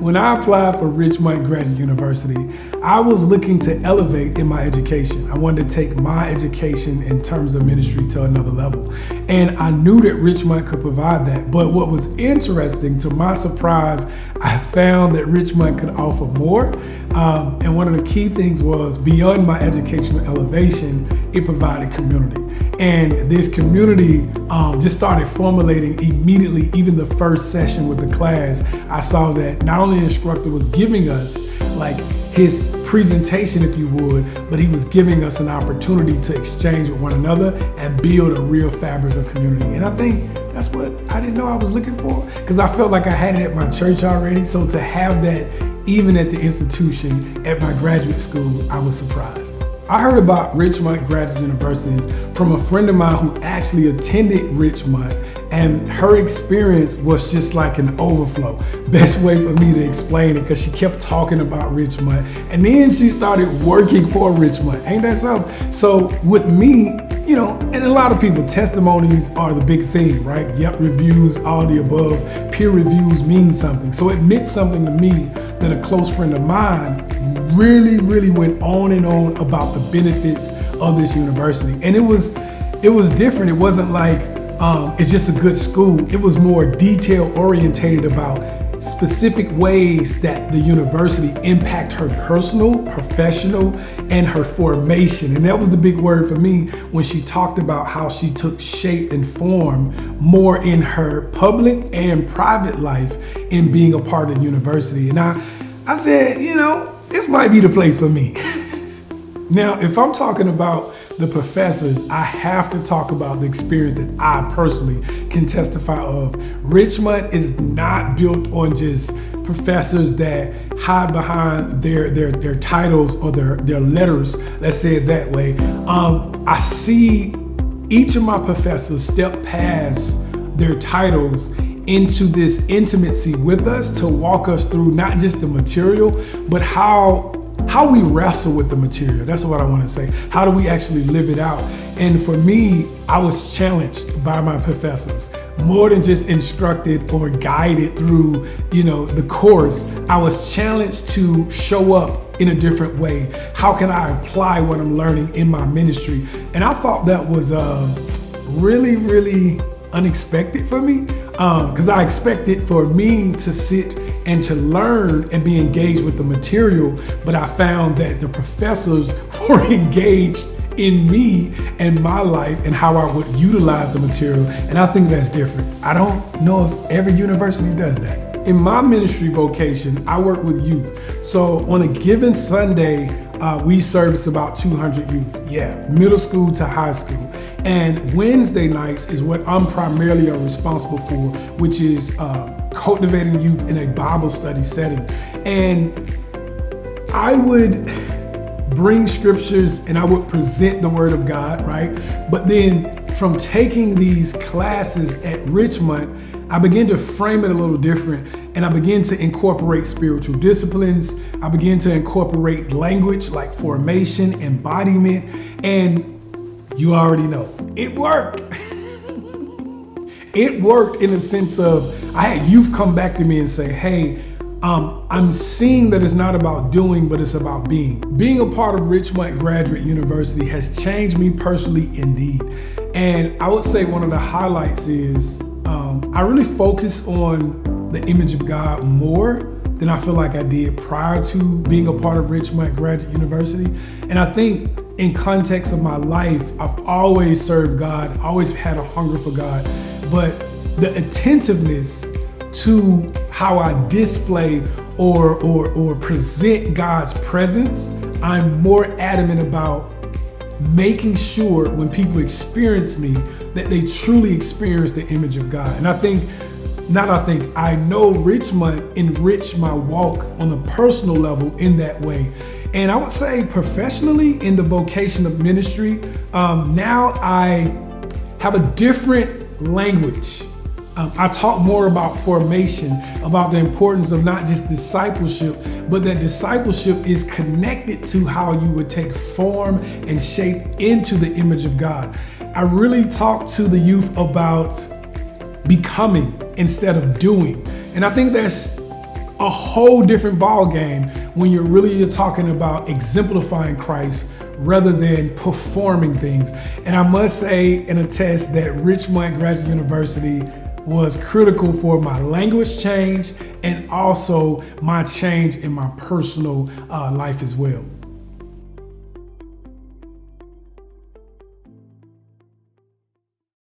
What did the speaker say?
When I applied for Richmont Graduate University, I was looking to elevate in my education. I wanted to take my education in terms of ministry to another level. And I knew that Richmont could provide that. But what was interesting, to my surprise, I found that Richmont could offer more. And one of the key things was, beyond my educational elevation, it provided community. And this community just started formulating immediately. Even the first session with the class, I saw that not only the instructor was giving us like his presentation, if you would, but he was giving us an opportunity to exchange with one another and build a real fabric of community. And I think that's what I didn't know I was looking for, because I felt like I had it at my church already. So to have that even at the institution, at my graduate school, I was surprised. I heard about Richmont Graduate University from a friend of mine who actually attended Richmont, and her experience was just like an overflow. Best way for me to explain it, because she kept talking about Richmont, and then she started working for Richmont. Ain't that something? So with me, you know, and a lot of people, testimonies are the big thing, right? Yep, reviews, all the above. Peer reviews mean something. So it meant something to me that a close friend of mine really went on and on about the benefits of this university. And it was different. It wasn't like it's just a good school. It was more detail orientated about specific ways that the university impact her personal, professional, and her formation. And that was the big word for me when she talked about how she took shape and form more in her public and private life in being a part of the university. And I said, you know, this might be the place for me. Now, if I'm talking about the professors, I have to talk about the experience that I personally can testify of. Richmont is not built on just professors that hide behind their titles or their letters, let's say it that way. I see each of my professors step past their titles into this intimacy with us to walk us through not just the material, but how we wrestle with the material. That's what I want to say. How do we actually live it out? And for me, I was challenged by my professors, more than just instructed or guided through, you know, the course. I was challenged to show up in a different way. How can I apply what I'm learning in my ministry? And I thought that was really unexpected for me, because I expected for me to sit and to learn and be engaged with the material, but I found that the professors were engaged in me and my life and how I would utilize the material. And I think that's different. I don't know if every university does that. In my ministry vocation, I work with youth. So on a given Sunday, we service about 200 youth, middle school to high school. And Wednesday nights is what I'm primarily responsible for, which is cultivating youth in a Bible study setting. And I would bring scriptures and I would present the word of God, right? But then from taking these classes at Richmont, I began to frame it a little different, and I began to incorporate spiritual disciplines. I began to incorporate language like formation, embodiment, and you already know, it worked. It worked in the sense of, I had youth come back to me and say, hey, I'm seeing that it's not about doing, but it's about being. Being a part of Richmont Graduate University has changed me personally indeed. And I would say one of the highlights is, I really focus on the image of God more than I feel like I did prior to being a part of Richmont Graduate University. And I think in context of my life, I've always served God, always had a hunger for God, but the attentiveness to how I display or present God's presence, I'm more adamant about making sure when people experience me that they truly experience the image of God. And I know Richmont enriched my walk on a personal level in that way. And I would say professionally in the vocation of ministry, now I have a different language. I talk more about formation, about the importance of not just discipleship, but that discipleship is connected to how you would take form and shape into the image of God. I really talk to the youth about becoming instead of doing. And I think that's a whole different ball game when you're talking about exemplifying Christ rather than performing things. And I must say and attest that Richmont Graduate University was critical for my language change and also my change in my personal life as well.